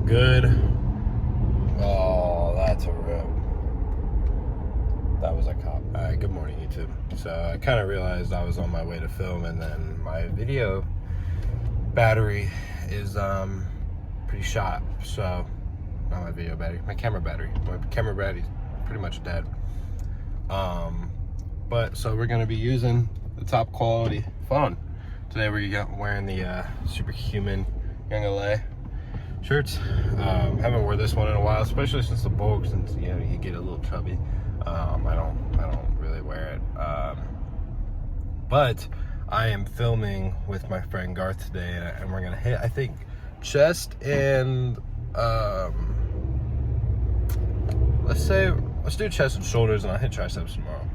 good. Oh, that's a rip. That was a cop. Alright, good morning, YouTube. So I kind of realized I was on my way to film, and then my video battery is pretty shot. So, not my video battery, my camera battery. My camera battery's pretty much dead. But so we're gonna be using the top quality phone. Today we're wearing the Superhuman Young LA shirts. Haven't worn this one in a while, especially since the bulk, since you know you get a little chubby. I don't really wear it. But I am filming with my friend Garth today, and we're gonna hit, I think, chest and let's do chest and shoulders, and I'll hit triceps tomorrow.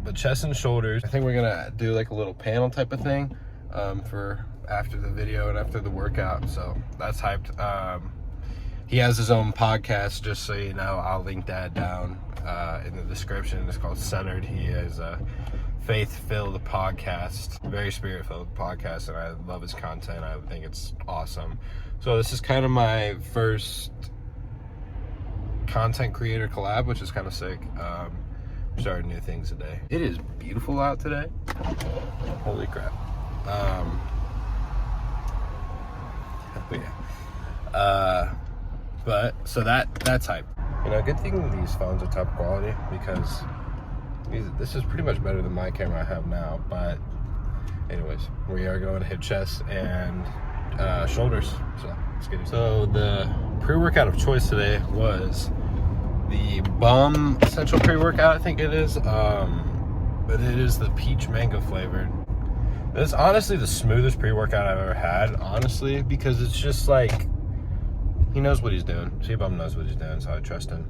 But chest and shoulders, I think we're gonna do like a little panel type of thing for after the video and after the workout, so that's hyped. He has his own podcast, just so you know. I'll link that down in the description. It's called Centered. He is a faith-filled podcast, very spirit-filled podcast, and I love his content. I think it's awesome. So this is kind of my first content creator collab, which is kind of sick. Starting new things today. It is beautiful out today. Holy crap. But so that's hype. You know, good thing these phones are top quality, because this is pretty much better than my camera I have now. But anyways, we are going to hit chest and shoulders. So let's get it. So the pre-workout of choice today was the Bum Essential pre-workout, I think it is. But it is the peach mango flavored. It's honestly the smoothest pre-workout I've ever had, honestly, because it's just like, he knows what he's doing. C-Bum knows what he's doing, so I trust him.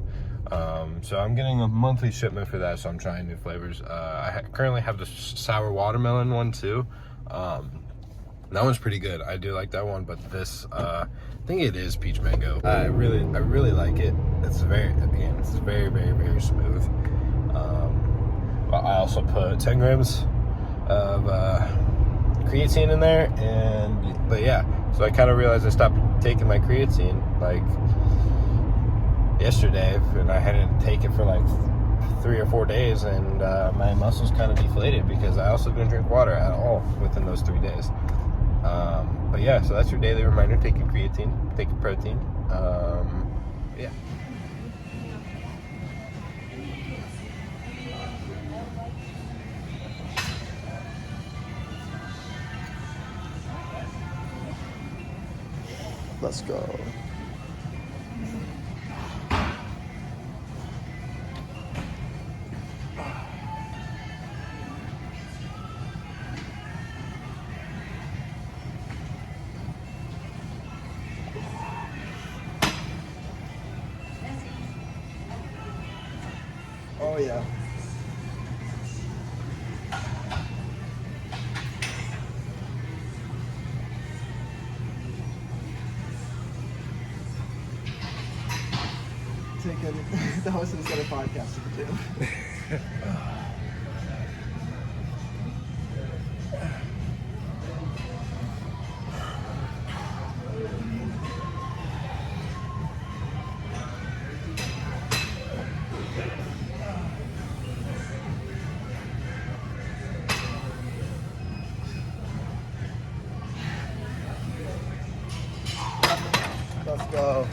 So I'm getting a monthly shipment for that, so I'm trying new flavors. I currently have the sour watermelon one too. That one's pretty good. I do like that one, but this, I think it is peach mango. I really like it. It's very smooth. But I also put 10 grams of creatine in there, but yeah. So I kind of realized I stopped taking my creatine like yesterday, and I hadn't taken for like 3 or 4 days, and my muscles kind of deflated because I also didn't drink water at all within those 3 days. But yeah, so that's your daily reminder: take your creatine, take your protein. Yeah. Let's go. Oh yeah. That was instead of podcasting too. Let's go.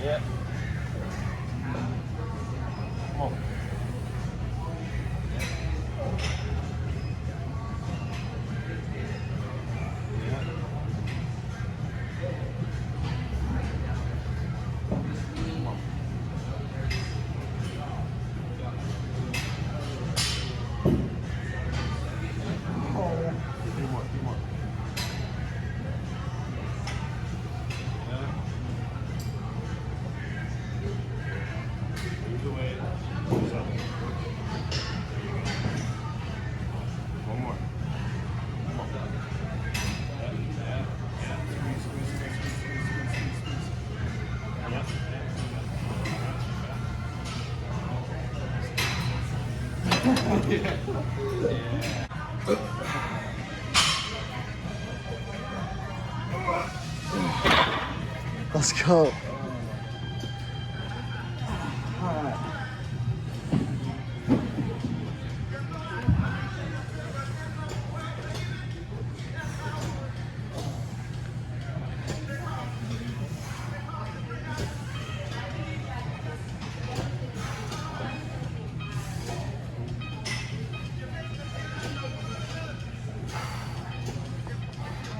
Yeah. Come on. Let's go.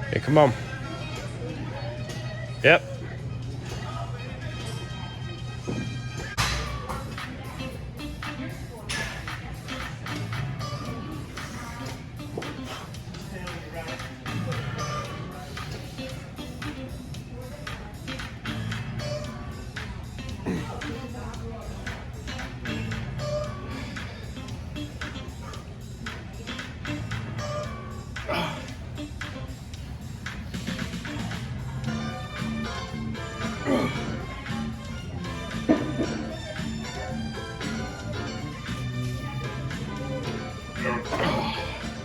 Hey, come on. Yep.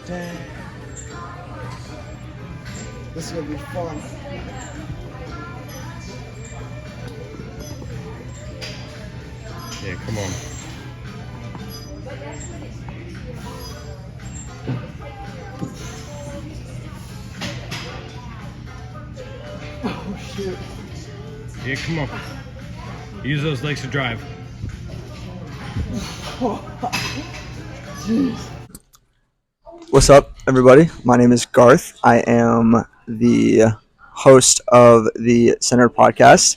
Dang. This is gonna be fun. Yeah, come on. Oh shit. Yeah, come on. Use those legs to drive. Jeez. What's up, everybody? My name is Garth. I am the host of the Center podcast.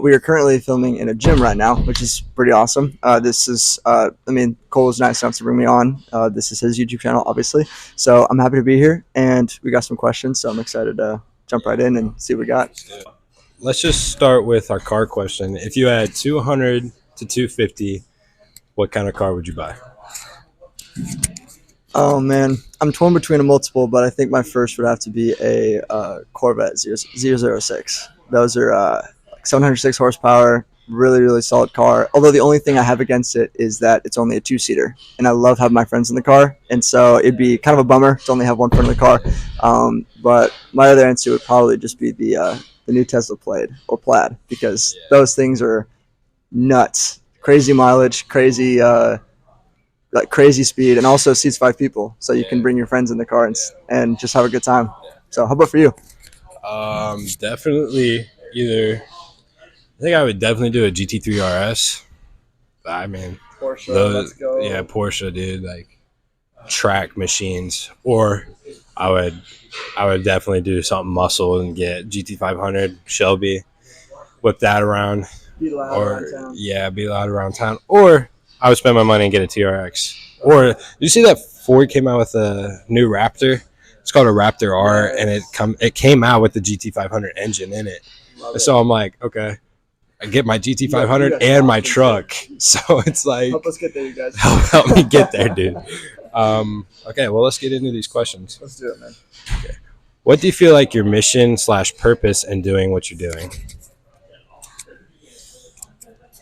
We are currently filming in a gym right now, which is pretty awesome. This is, Cole was nice enough to bring me on. This is his YouTube channel, obviously. So I'm happy to be here, and we got some questions, so I'm excited to jump right in and see what we got. Let's just start with our car question. If you had 200 to 250, what kind of car would you buy? Oh man, I'm torn between a multiple, but I think my first would have to be a Corvette 006. Those are 706 horsepower, really, really solid car. Although the only thing I have against it is that it's only a two-seater, and I love having my friends in the car, and so it'd be kind of a bummer to only have one friend in the car. But my other answer would probably just be the new Tesla Plaid, because those things are nuts, crazy mileage, crazy speed, and also seats 5 people, so you can bring your friends in the car and just have a good time. So how about for you? Definitely either. I think I would definitely do a GT3 RS. I mean, Porsche, let's go. Yeah, Porsche, dude, like track machines. Or I would definitely do something muscle and get GT500 Shelby, whip that around. Be loud around town. Yeah, be loud around town. Or I would spend my money and get a TRX. Or did you see that Ford came out with a new Raptor? It's called a Raptor R, and it came out with the GT500 engine in it. So I'm like, okay, I get my GT500 and my truck. So it's like, Help us get there, you guys. help me get there, dude. Okay, well, let's get into these questions. Let's do it, man. Okay. What do you feel like your mission / purpose in doing what you're doing?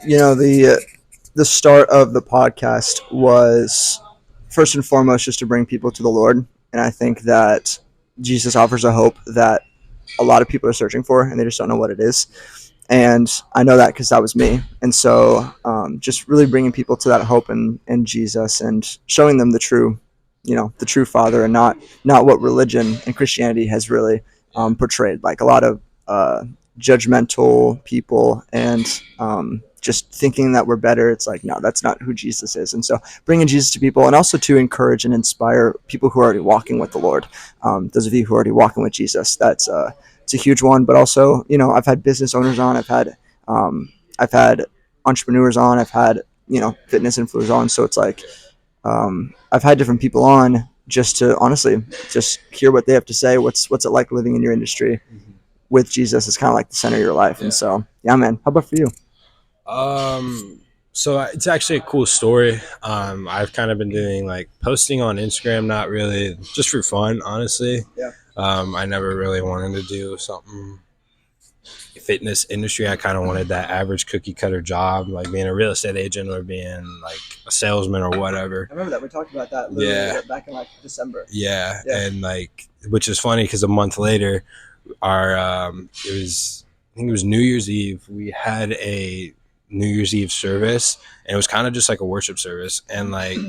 You know, the start of the podcast was first and foremost just to bring people to the Lord, and I think that Jesus offers a hope that a lot of people are searching for, and they just don't know what it is. And I know that because that was me. And so just really bringing people to that hope and Jesus, and showing them the true Father, and not what religion and Christianity has really portrayed, like a lot of judgmental people and just thinking that we're better. It's like, no, that's not who Jesus is. And so bringing Jesus to people, and also to encourage and inspire people who are already walking with the Lord. Those of you who are already walking with Jesus, it's a huge one. But also, I've had business owners on, I've had entrepreneurs on, I've had, fitness influencers on. So it's like, I've had different people on just to honestly just hear what they have to say. What's it like living in your industry with Jesus? It's kind of like the center of your life. Yeah. And so, yeah, man, how about for you? So it's actually a cool story. I've kind of been doing like posting on Instagram, not really, just for fun, honestly. Yeah. I never really wanted to do something fitness industry. I kind of wanted that average cookie cutter job, like being a real estate agent or being like a salesman or whatever. I remember that we talked about that literally back in like December. Yeah. And like, which is funny because a month later, it was think it was New Year's Eve. We had a New Year's Eve service, and it was kind of just like a worship service. And like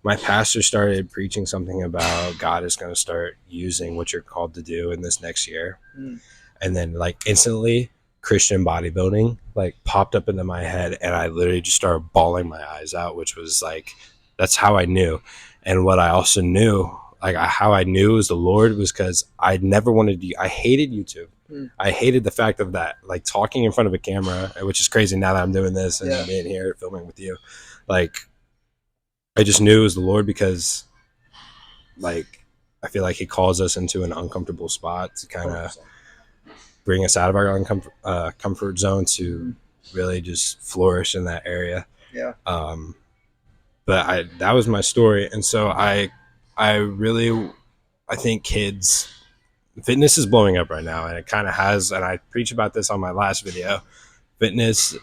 my pastor started preaching something about God is going to start using what you're called to do in this next year. And then like instantly Christian bodybuilding like popped up into my head, and I literally just started bawling my eyes out, which was like, that's how I knew. And what I also knew, like how I knew it was the Lord, was because I never wanted to, I hated YouTube. I hated the fact of that, like talking in front of a camera, which is crazy now that I'm doing this and being here filming with you. Like, I just knew it was the Lord because, like, I feel like He calls us into an uncomfortable spot to kind of bring us out of our comfort zone to really just flourish in that area. Yeah. But that was my story, and so I think kids, fitness is blowing up right now, and it kind of has. And I preach about this on my last video. Fitness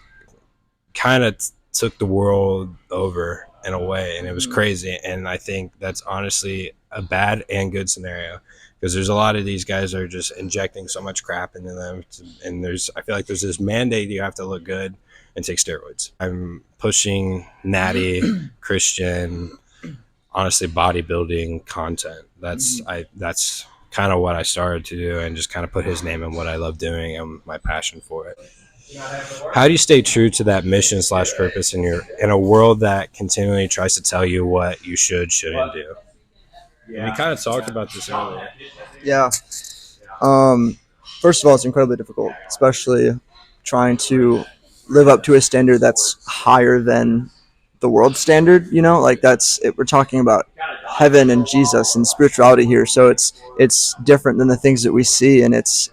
kind of took the world over in a way, and it was crazy. And I think that's honestly a bad and good scenario, because there's a lot of these guys that are just injecting so much crap into them, and I feel like there's this mandate you have to look good and take steroids. I'm pushing natty Christian, honestly, bodybuilding content. That's kind of what I started to do, and just kind of put His name in what I love doing and my passion for it. How do you stay true to that mission / purpose in a world that continually tries to tell you what you shouldn't do? And we kind of talked about this earlier. Yeah. First of all, it's incredibly difficult, especially trying to live up to a standard that's higher than the world standard. You know, like we're talking about heaven and Jesus and spirituality here, so it's different than the things that we see, and it's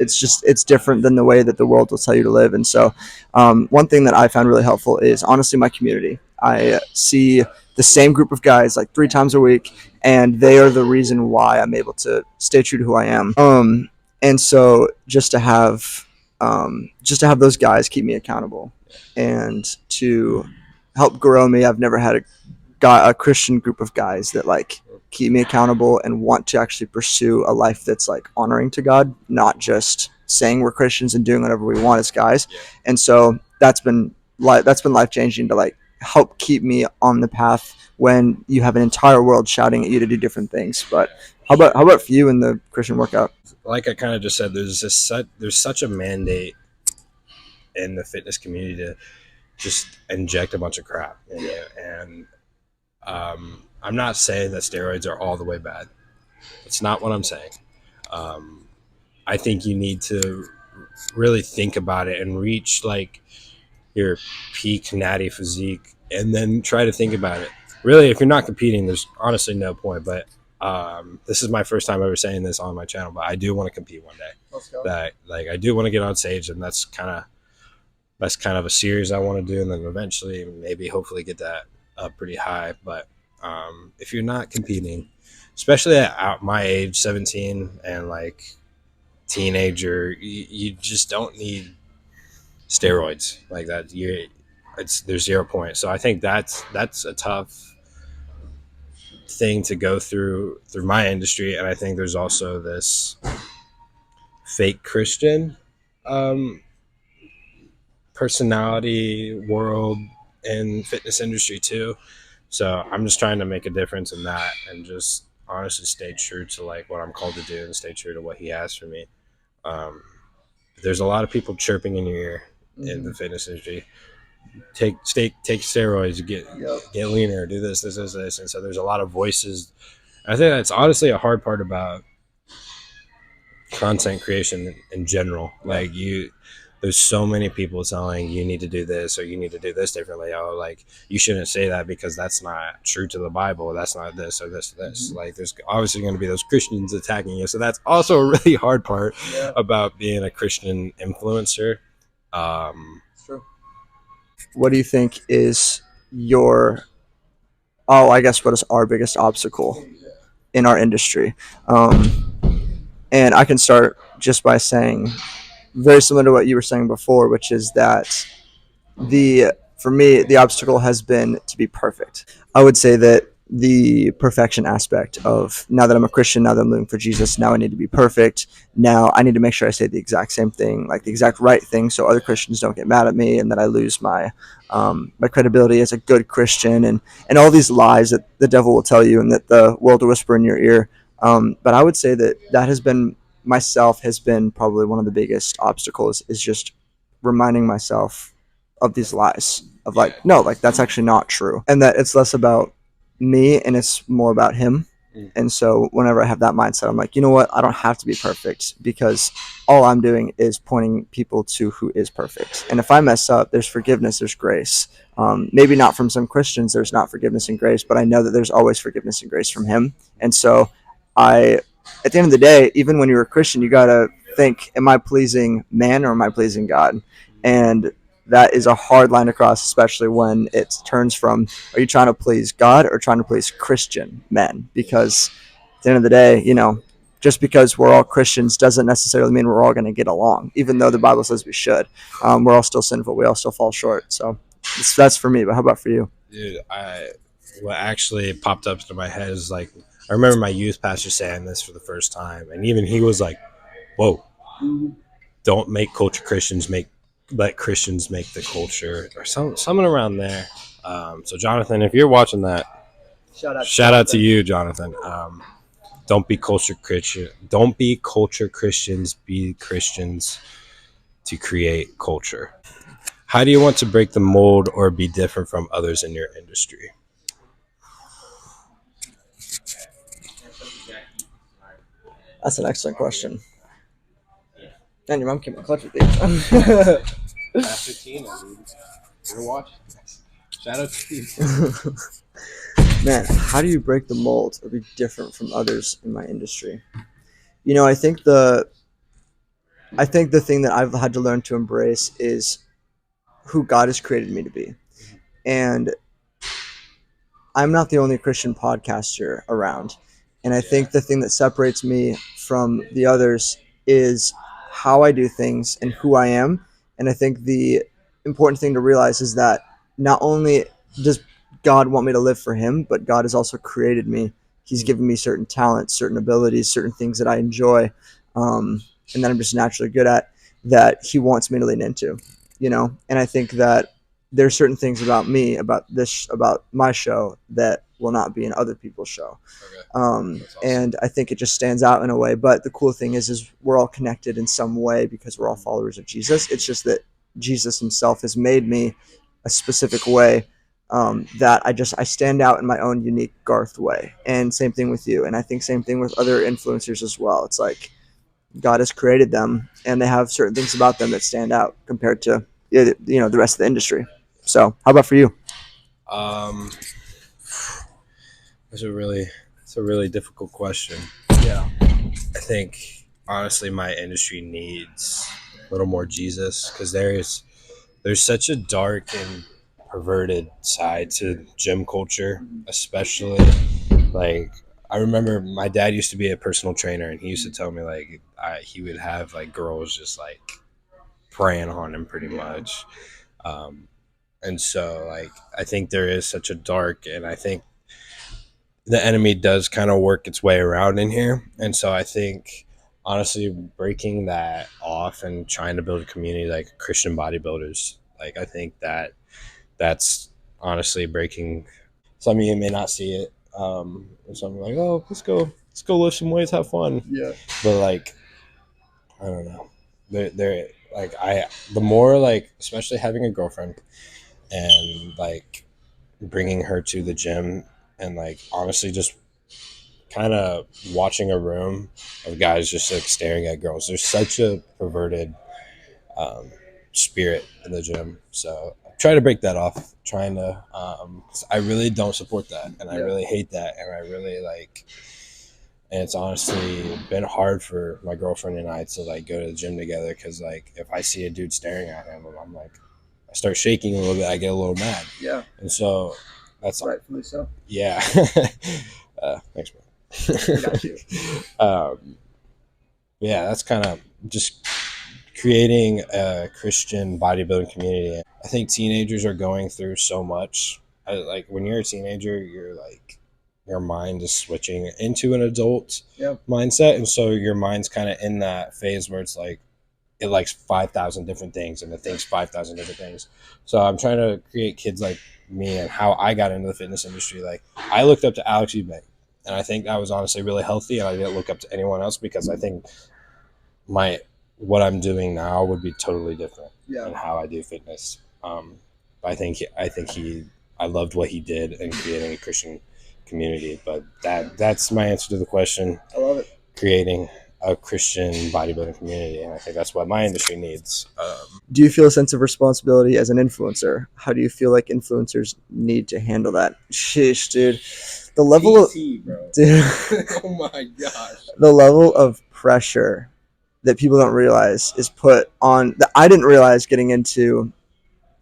different than the way that the world will tell you to live. And so one thing that I found really helpful is honestly my community. I see the same group of guys like 3 times a week, and they are the reason why I'm able to stay true to who I am. And so just to have those guys keep me accountable and to help grow me. I've never had a Christian group of guys that like keep me accountable and want to actually pursue a life that's like honoring to God, not just saying we're Christians and doing whatever we want as guys. And so that's been life changing to like help keep me on the path when you have an entire world shouting at you to do different things. But how about for you in the Christian workout? Like I kind of just said, there's such a mandate in the fitness community to just inject a bunch of crap in you. And I'm not saying that steroids are all the way bad. That's not what I'm saying. I think you need to really think about it and reach like your peak natty physique, and then try to think about it. Really, if you're not competing, there's honestly no point. But this is my first time ever saying this on my channel, but I do want to compete one day. Let's go. That like I do want to get on stage, and that's kind of a series I want to do, and then eventually maybe hopefully get that up pretty high. But if you're not competing, especially at my age, 17, and like teenager, you just don't need steroids like that. There's 0 point. So I think that's a tough thing to go through my industry. And I think there's also this fake Christian personality world in fitness industry too. So I'm just trying to make a difference in that, and just honestly stay true to like what I'm called to do, and stay true to what He has for me. There's a lot of people chirping in your ear in the fitness industry. Take steroids, get leaner, do this. And so there's a lot of voices. I think that's honestly a hard part about content creation in general. Like there's so many people telling you need to do this, or you need to do this differently. Oh, like you shouldn't say that because that's not true to the Bible. That's not this or this or this. Like there's obviously going to be those Christians attacking you. So that's also a really hard part about being a Christian influencer. True. What do you think is what is our biggest obstacle in our industry? And I can start just by saying, very similar to what you were saying before, which is that for me, the obstacle has been to be perfect. I would say that the perfection aspect of, now that I'm a Christian, now that I'm living for Jesus, now I need to be perfect. Now I need to make sure I say the exact same thing, like the exact right thing, so other Christians don't get mad at me and that I lose my credibility as a good Christian, and all these lies that the devil will tell you and that the world will whisper in your ear. But I would say that has been, myself, has been probably one of the biggest obstacles, is just reminding myself of these lies of like, no, like that's actually not true, and that it's less about me and it's more about him. And so whenever I have that mindset, I'm like, you know what, I don't have to be perfect, because all I'm doing is pointing people to who is perfect. And if I mess up, there's forgiveness, there's grace. Maybe not from some Christians, there's not forgiveness and grace, but I know that there's always forgiveness and grace from him. And so I, at the end of the day, even when you're a Christian, you got to think, am I pleasing man or am I pleasing God? And that is a hard line to cross, especially when it turns from, are you trying to please God or trying to please Christian men? Because at the end of the day, just because we're all Christians doesn't necessarily mean we're all going to get along, even though the Bible says we should. We're all still sinful. We all still fall short. So that's for me. But how about for you? Dude, what actually popped up into my head is like, I remember my youth pastor saying this for the first time, and even he was like, "Whoa, don't make culture Christians, let Christians make the culture," or something around there. So Jonathan, if you're watching that, shout out to you, Jonathan. Don't be culture Christian. Don't be culture Christians. Be Christians to create culture. How do you want to break the mold or be different from others in your industry? That's an excellent question. Man, your mom came in clutch with these. Pastor Tina, dude. You're watching. Shout out to you. Man, how do you break the mold or be different from others in my industry? I think the thing that I've had to learn to embrace is who God has created me to be. And I'm not the only Christian podcaster around. And I think the thing that separates me from the others is how I do things and who I am. And I think the important thing to realize is that not only does God want me to live for him, but God has also created me. He's given me certain talents, certain abilities, certain things that I enjoy, and that I'm just naturally good at, that he wants me to lean into, And I think that there's certain things about me, about my show, that will not be in other people's show. Okay. Awesome. And I think it just stands out in a way. But the cool thing is we're all connected in some way because we're all followers of Jesus. It's just that Jesus himself has made me a specific way, that I stand out in my own unique Garth way. And same thing with you. And I think same thing with other influencers as well. It's like God has created them and they have certain things about them that stand out compared to the rest of the industry. So how about for you? It's a really difficult question. Yeah. I think honestly, my industry needs a little more Jesus, because there's such a dark and perverted side to gym culture, especially like I remember my dad used to be a personal trainer, and he used to tell me like he would have like girls just like preying on him pretty much. And so like I think there is such a dark, and I think the enemy does kind of work its way around in here. And so I think honestly breaking that off and trying to build a community like Christian bodybuilders, like I think that's honestly breaking. Some of you may not see it, and some are like, oh, let's go lift some weights, have fun. Yeah. But like I don't know, they're like the more like, especially having a girlfriend and like bringing her to the gym, and like honestly just kind of watching a room of guys just like staring at girls. There's such a perverted spirit in the gym. So I try to break that off, trying to 'cause I really don't support that, and I really hate that, and I really like, and it's honestly been hard for my girlfriend and I to like go to the gym together, because like if I see a dude staring at him, I'm like, I start shaking a little bit, I get a little mad. Yeah. And so that's Rightfully so. yeah. Thanks, man. Got you. Yeah, that's kind of just creating a Christian bodybuilding community. I think teenagers are going through so much. Like when you're a teenager, you're like your mind is switching into an adult Yep. mindset, and so your mind's kind of in that phase where it's like it likes 5,000 different things and it thinks 5,000 different things. So I'm trying to create kids like me, and how I got into the fitness industry. Like, I looked up to Alex Eubank, and I think that was honestly really healthy, and I didn't look up to anyone else because I think what I'm doing now would be totally different in how I do fitness. I think I loved what he did in creating a Christian community. But that's my answer to the question. I love it. Creating a Christian bodybuilding community, and I think that's what my industry needs. Do you feel a sense of responsibility as an influencer? How do you feel like influencers need to handle that? Sheesh, dude. The level PT, bro. dude, Oh my gosh. the level of pressure that people don't realize is put on that I didn't realize getting into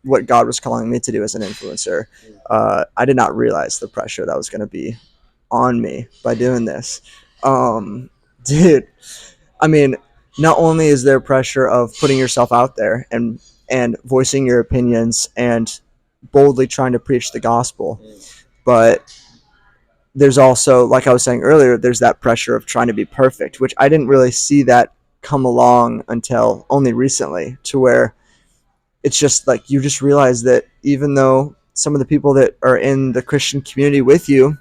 what God was calling me to do as an influencer. I did not realize the pressure that was going to be on me by doing this. Dude, I mean, not only is there pressure of putting yourself out there and voicing your opinions and boldly trying to preach the gospel, but there's also, like I was saying earlier, there's that pressure of trying to be perfect, which I didn't really see that come along until only recently, to where it's just like you just realize that even though some of the people that are in the Christian community with you,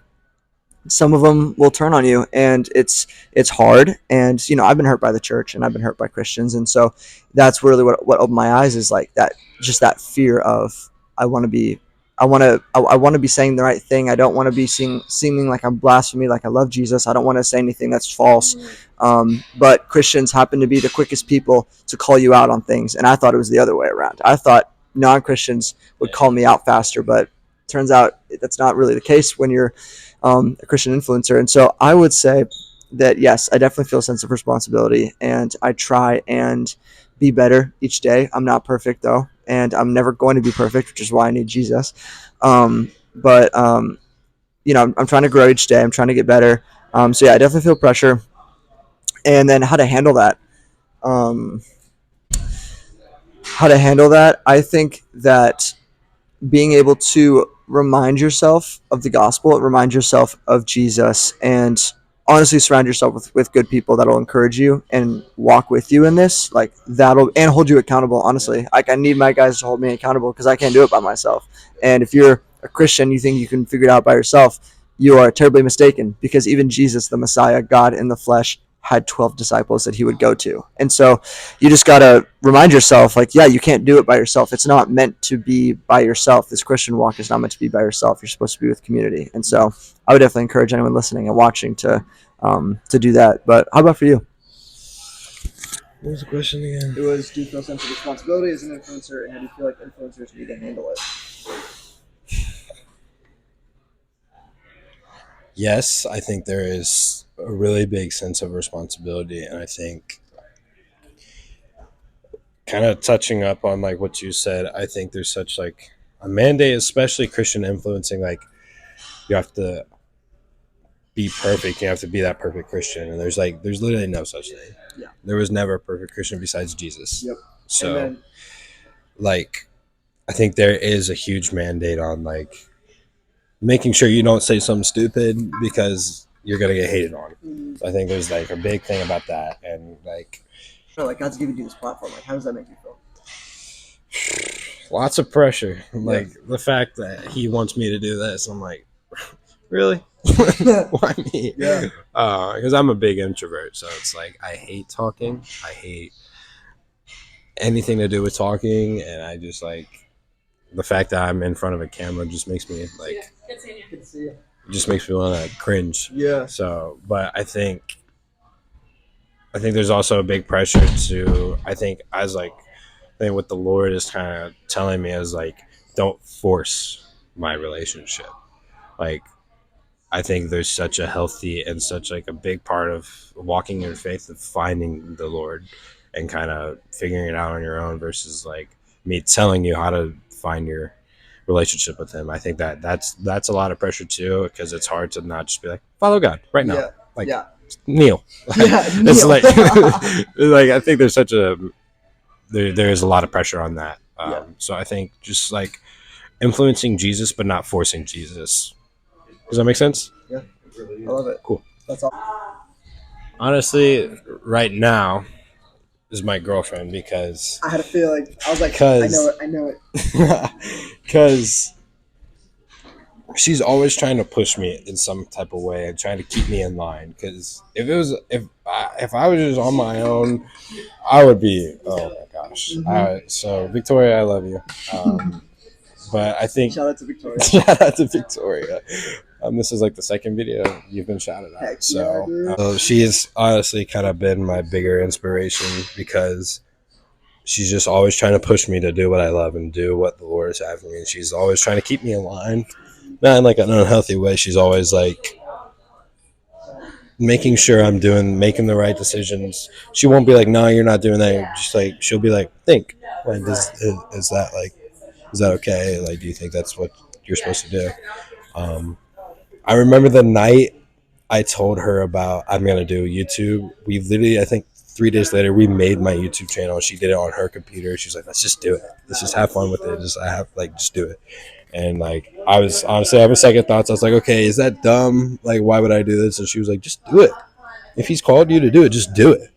some of them will turn on you, and it's hard. And I've been hurt by the church, and I've been hurt by Christians, and so that's really what opened my eyes, is like that, just that fear of I want to be I want to be saying the right thing. I don't want to be seeming like I'm blasphemy, like I love Jesus. I don't want to say anything that's false. But Christians happen to be the quickest people to call you out on things, and I thought it was the other way around. I thought non-Christians would call me out faster, but turns out that's not really the case when you're a Christian influencer. And so I would say that, yes, I definitely feel a sense of responsibility, and I try and be better each day. I'm not perfect, though, and I'm never going to be perfect, which is why I need Jesus. But I'm trying to grow each day. I'm trying to get better. So yeah, I definitely feel pressure. And then how to handle that. I think that being able to remind yourself of the gospel, remind yourself of Jesus, and honestly surround yourself with good people that'll encourage you and walk with you in this, like that'll, and hold you accountable. Honestly, like I need my guys to hold me accountable because I can't do it by myself. And if you're a Christian, you think you can figure it out by yourself, you are terribly mistaken, because even Jesus, the Messiah, God in the flesh, had 12 disciples that he would go to. And so you just got to remind yourself, like, yeah, you can't do it by yourself. It's not meant to be by yourself. This Christian walk is not meant to be by yourself. You're supposed to be with community. And so I would definitely encourage anyone listening and watching to do that. But how about for you? What was the question again? It was, do you feel a sense of responsibility as an influencer, and how do you feel like influencers need to handle it? Yes, I think there is a really big sense of responsibility, and I think kind of touching up on like what you said, I think there's such like a mandate, especially Christian influencing, like you have to be perfect, you have to be that perfect Christian, and there's literally no such thing. Yeah. There was never a perfect Christian besides Jesus. Yep. So Amen. like I think there is a huge mandate on like making sure you don't say something stupid because you're gonna get hated on. So I think there's like a big thing about that, and like God's giving you this platform. Like, how does that make you feel? lots of pressure. Like the fact that he wants me to do this, I'm like, really? Why me? Yeah. Because I'm a big introvert, so it's like I hate talking. I hate anything to do with talking, and I just like the fact that I'm in front of a camera just makes me like, just makes me want to cringe. Yeah. So, but I think there's also a big pressure to, I think what the Lord is kind of telling me is like, don't force my relationship. Like, I think there's such a healthy and such like a big part of walking in faith of finding the Lord and kind of figuring it out on your own versus like me telling you how to find your relationship with him. I think that's a lot of pressure too, because it's hard to not just be like, follow God right now. Yeah. Like, yeah. kneel. Yeah, It's kneel. like, like I think there's such there is a lot of pressure on that. So I think just like influencing Jesus, but not forcing Jesus. Does that make sense? Yeah, I love it. Cool. That's all. Honestly, right now is my girlfriend because I had a feeling. I was like, Cause- I know it. because she's always trying to push me in some type of way and trying to keep me in line. Because if I was just on my own, I would be, oh my gosh. So Victoria, I love you. But I think Shout out to Victoria. shout out to Victoria. This is like the second video you've been shouted out. Heck So, yeah, dude. so she has honestly kind of been my bigger inspiration because she's just always trying to push me to do what I love and do what the Lord is having me. And she's always trying to keep me in line, not in like an unhealthy way. She's always like making sure I'm making the right decisions. She won't be like, "No, you're not doing that." Just like she'll be like, "Think, like, is that okay? Like, do you think that's what you're supposed to do?" I remember the night I told her about I'm gonna do YouTube. We literally, I think 3 days later, we made my YouTube channel. She did it on her computer. She's like, "Let's just do it. Let's just have fun with it. Just do it." And like, I was second thoughts. I was like, "Okay, is that dumb? Like, why would I do this?" And she was like, "Just do it. If he's called you to do it, just do it."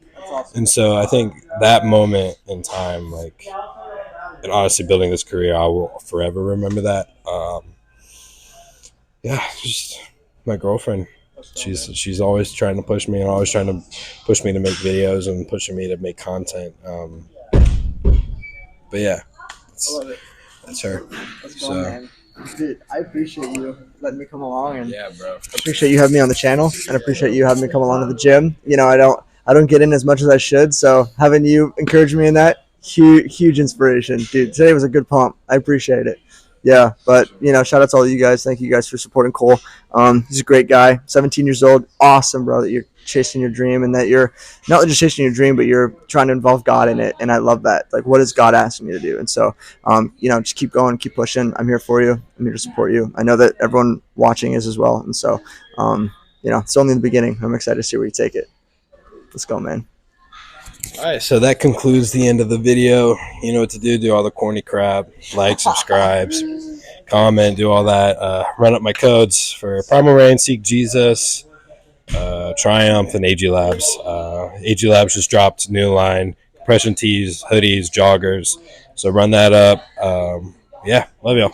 And so I think that moment in time, like, and honestly, building this career, I will forever remember that. Yeah, just my girlfriend. She's always trying to push me and always trying to push me to make videos and pushing me to make content. But yeah, I love it. that's her. Let's go, man. Dude, I appreciate you letting me come along, and Yeah, bro. I appreciate you having me on the channel, and I appreciate you having me come along to the gym. You know, I don't get in as much as I should, so having you encourage me in that, huge inspiration, dude. Today was a good pump. I appreciate it. Yeah, but you know, shout out to all you guys. Thank you guys for supporting Cole. He's a great guy. 17 years old. Awesome, bro, that you're chasing your dream and that you're not just chasing your dream, but you're trying to involve God in it. And I love that. Like, what is God asking you to do? And so, you know, just keep going, keep pushing. I'm here for you. I'm here to support you. I know that everyone watching is as well. And so, you know, it's only the beginning. I'm excited to see where you take it. Let's go, man. All right, so that concludes the end of the video. You know what to do. Do all the corny crap. Like, subscribe, comment, do all that. Run up my codes for Primal Reign, Seek Jesus, Triumph, and AG Labs. AG Labs just dropped a new line. Compression tees, hoodies, joggers. So run that up. Yeah, love y'all.